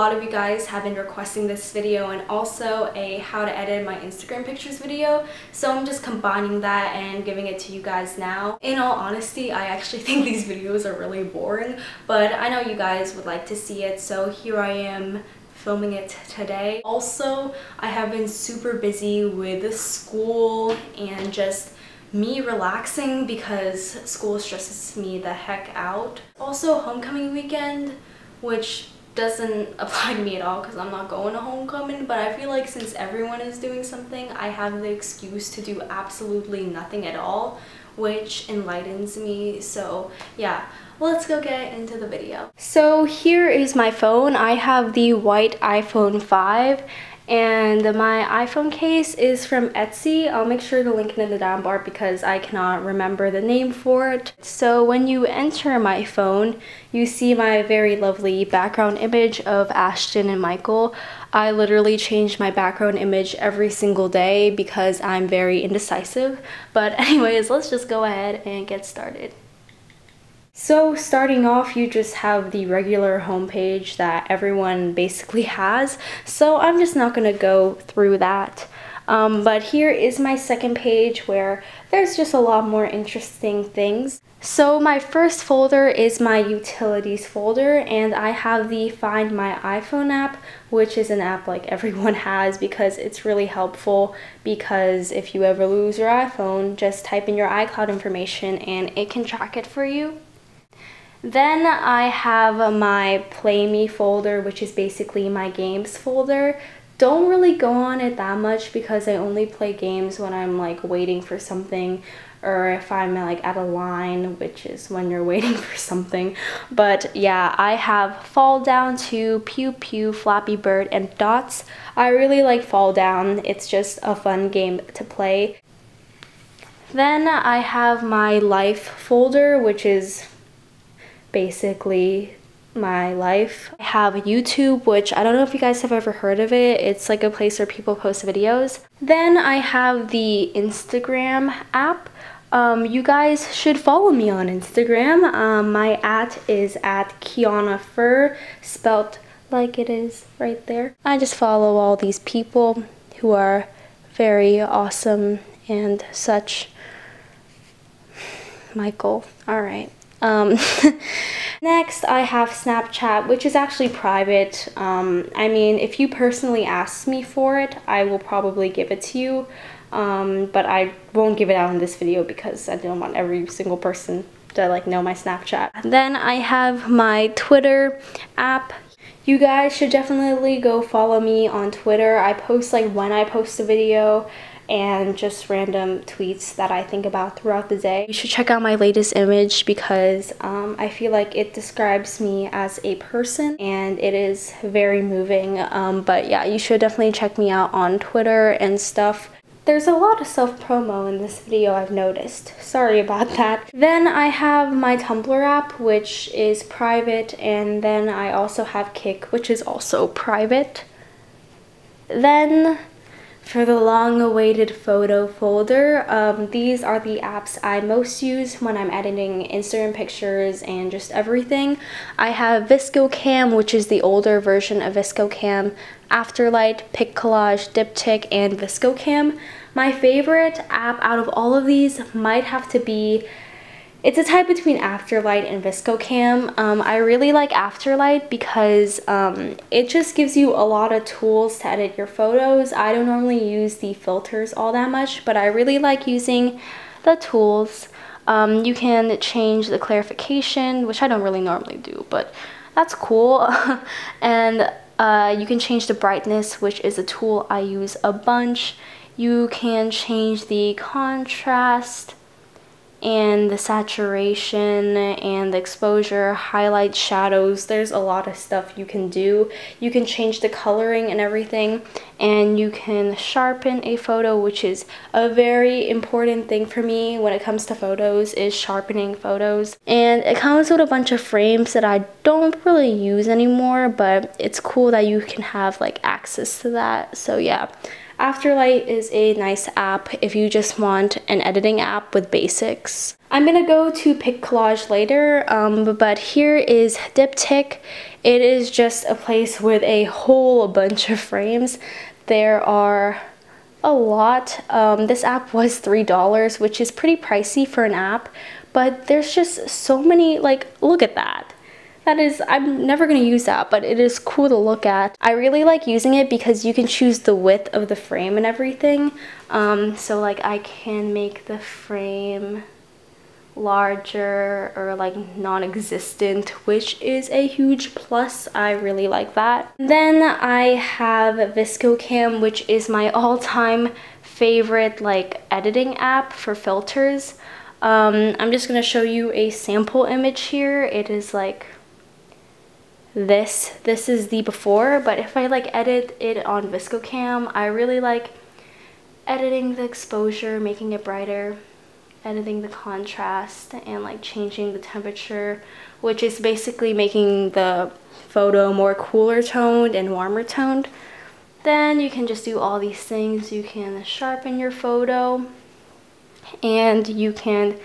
lot of you guys have been requesting this video and also a how to edit my Instagram pictures video, so I'm just combining that and giving it to you guys now. In all honesty, I actually think these videos are really boring, but I know you guys would like to see it, so here I am filming it today. Also, I have been super busy with school and just me relaxing because school stresses me the heck out. Also, homecoming weekend, which doesn't apply to me at all because I'm not going to homecoming, but I feel like since everyone is doing something, I have the excuse to do absolutely nothing at all, which enlightens me. So yeah, let's go get into the video. So here is my phone. I have the white iPhone 5 and my iPhone case is from f.t.c. I'll make sure to link it in the down bar because I cannot remember the name for it. So when you enter my phone, you see my very lovely background image of Ashton and Michael. I literally change my background image every single day because I'm very indecisive. But anyways, let's just go ahead and get started. So starting off, you just have the regular homepage that everyone basically has, so I'm just not going to go through that. But here is my second page where there's just a lot more interesting things. So my first folder is my utilities folder, and I have the Find My iPhone app, which is an app like everyone has because it's really helpful, because if you ever lose your iPhone, just type in your iCloud information and it can track it for you. Then I have my Play Me folder, which is basically my games folder. Don't really go on it that much because I only play games when I'm like waiting for something, or if I'm like at a line, which is when you're waiting for something. But yeah, I have Fall Down 2, Pew Pew, Flappy Bird, and Dots. I really like Fall Down. It's just a fun game to play. Then I have my Life folder, which is basically my life. I have YouTube, which I don't know if you guys have ever heard of it. It's like a place where people post videos. Then I have the Instagram app. You guys should follow me on Instagram. My @ is @kianahearts, spelt like it is right there. I just follow all these people who are very awesome and such. Michael, all right. Next, I have Snapchat, which is actually private. I mean, if you personally ask me for it, I will probably give it to you, but I won't give it out in this video because I don't want every single person to like know my Snapchat. Then I have my Twitter app. You guys should definitely go follow me on Twitter. I post like when I post a video and just random tweets that I think about throughout the day. You should check out my latest image because I feel like it describes me as a person and it is very moving. But yeah, you should definitely check me out on Twitter and stuff. There's a lot of self-promo in this video, I've noticed. Sorry about that. Then I have my Tumblr app, which is private, and then I also have Kik, which is also private. Then for the long-awaited photo folder, these are the apps I most use when I'm editing Instagram pictures and just everything. I have ViscoCam, which is the older version of ViscoCam, Afterlight, PicCollage, Diptyque, and ViscoCam. My favorite app out of all of these might have to be, it's a type between Afterlight and ViscoCam. I really like Afterlight because it just gives you a lot of tools to edit your photos. I don't normally use the filters all that much, but I really like using the tools. You can change the clarification, which I don't really normally do, but that's cool. And you can change the brightness, which is a tool I use a bunch. You can change the contrast and the saturation and the exposure, highlight, shadows. There's a lot of stuff you can do. You can change the coloring and everything, and you can sharpen a photo, which is a very important thing for me when it comes to photos, is sharpening photos. And it comes with a bunch of frames that I don't really use anymore, but it's cool that you can have like access to that. So yeah, Afterlight is a nice app if you just want an editing app with basics. I'm gonna go to Pic Collage later, but here is Diptyque. It is just a place with a whole bunch of frames. There are a lot. This app was $3, which is pretty pricey for an app, but there's just so many, like, look at that. That is, I'm never going to use that, but it is cool to look at. I really like using it because you can choose the width of the frame and everything. So like I can make the frame larger or like non-existent, which is a huge plus. I really like that. Then I have ViscoCam, which is my all-time favorite like editing app for filters. I'm just going to show you a sample image here. It is like this is the before, but if I like edit it on ViscoCam, I really like editing the exposure, making it brighter, editing the contrast, and like changing the temperature, which is basically making the photo more cooler toned and warmer toned. Then you can just do all these things. You can sharpen your photo, and you can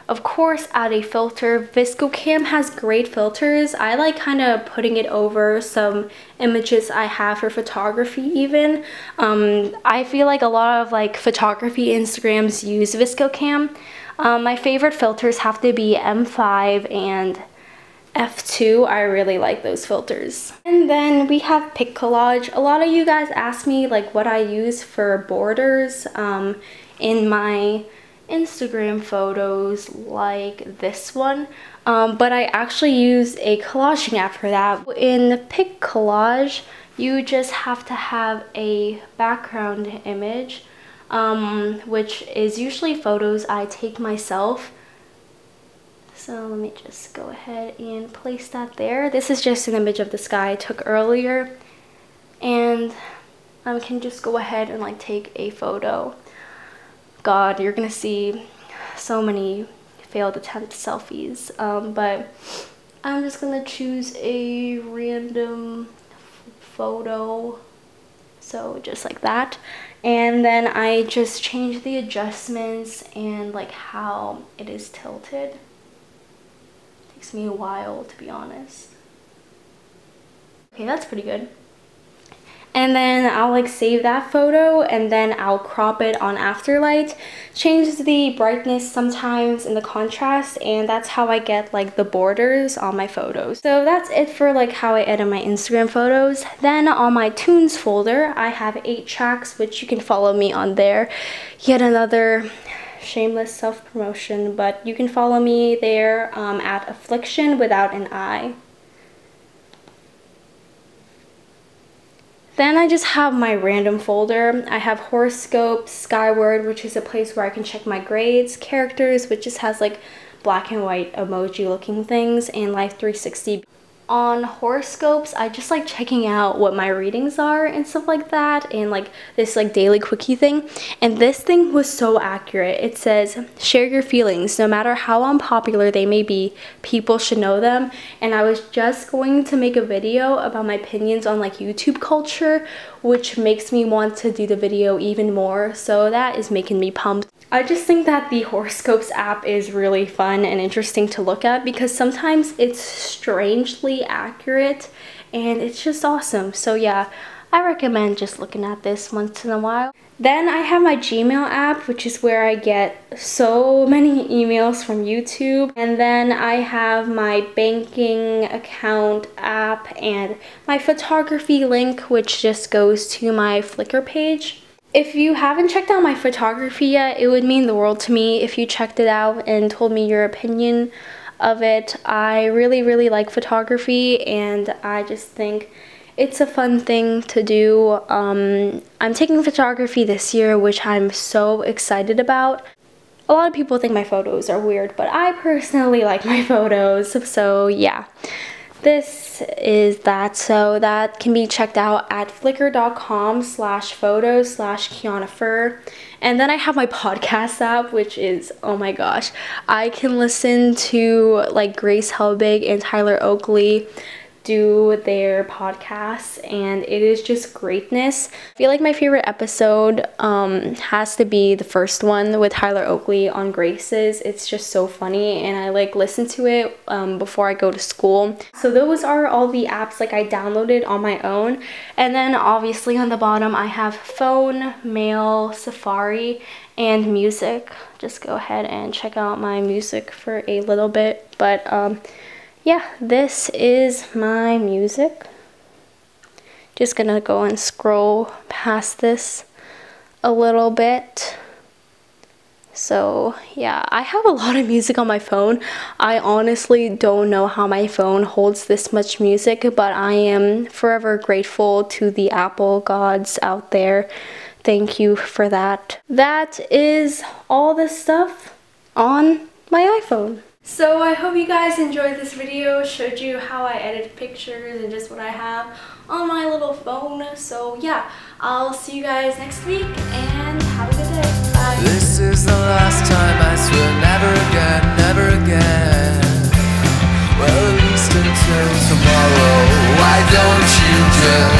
of course add a filter. ViscoCam has great filters. I like kind of putting it over some images I have for photography even. I feel like a lot of like photography Instagrams use ViscoCam. My favorite filters have to be M5 and f.t.c. I really like those filters. And then we have Pic Collage. A lot of you guys ask me like what I use for borders in my Instagram photos like this one, but I actually use a collaging app for that. In Pic Collage, you just have to have a background image, which is usually photos I take myself. So let me just go ahead and place that there. This is just an image of the sky I took earlier, and I can just go ahead and like take a photo. God, you're gonna see so many failed attempt selfies, but I'm just gonna choose a random photo, so just like that, and then I just change the adjustments and like how it is tilted. Takes me a while, to be honest. Okay, that's pretty good. And then I'll like save that photo, and then I'll crop it on Afterlight, change the brightness sometimes and the contrast, and that's how I get like the borders on my photos. So that's it for like how I edit my Instagram photos. Then on my tunes folder, I have 8 tracks, which you can follow me on there. Yet another shameless self-promotion, but you can follow me there at Affliction without an I. Then I just have my random folder. I have horoscopes, Skyward, which is a place where I can check my grades, characters, which just has like black and white emoji looking things, and Life 360. On horoscopes, I just like checking out what my readings are and stuff like that, and like this like daily quickie thing. And this thing was so accurate. It says, share your feelings, no matter how unpopular they may be, people should know them. And I was just going to make a video about my opinions on like YouTube culture, which makes me want to do the video even more, so that is making me pumped. I just think that the horoscopes app is really fun and interesting to look at because sometimes it's strangely accurate and it's just awesome. So yeah, I recommend just looking at this once in a while. Then I have my Gmail app, which is where I get so many emails from YouTube. And then I have my banking account app and my photography link, which just goes to my Flickr page. If you haven't checked out my photography yet, it would mean the world to me if you checked it out and told me your opinion of it. I really like photography, and I just think it's a fun thing to do. I'm taking photography this year, which I'm so excited about. A lot of people think my photos are weird, but I personally like my photos, so yeah. This is that, so that can be checked out at flickr.com/photos/kianahearts. And then I have my podcast app, which is, oh my gosh, I can listen to like Grace Helbig and Tyler Oakley do their podcasts, and it is just greatness. I feel like my favorite episode has to be the first one with Tyler Oakley on Graces. It's just so funny, and I like listen to it before I go to school. So those are all the apps like I downloaded on my own. And then obviously on the bottom I have phone, mail, Safari, and music. Just go ahead and check out my music for a little bit. But yeah, this is my music. Just gonna go and scroll past this a little bit. So yeah, I have a lot of music on my phone. I honestly don't know how my phone holds this much music, but I am forever grateful to the Apple gods out there. Thank you for that. That is all the stuff on my iPhone. So I hope you guys enjoyed this video. Showed you how I edit pictures and just what I have on my little phone. So yeah, I'll see you guys next week and have a good day. Bye. This is the last time, I swear, never again, never again. Well, at least until tomorrow. Why don't you just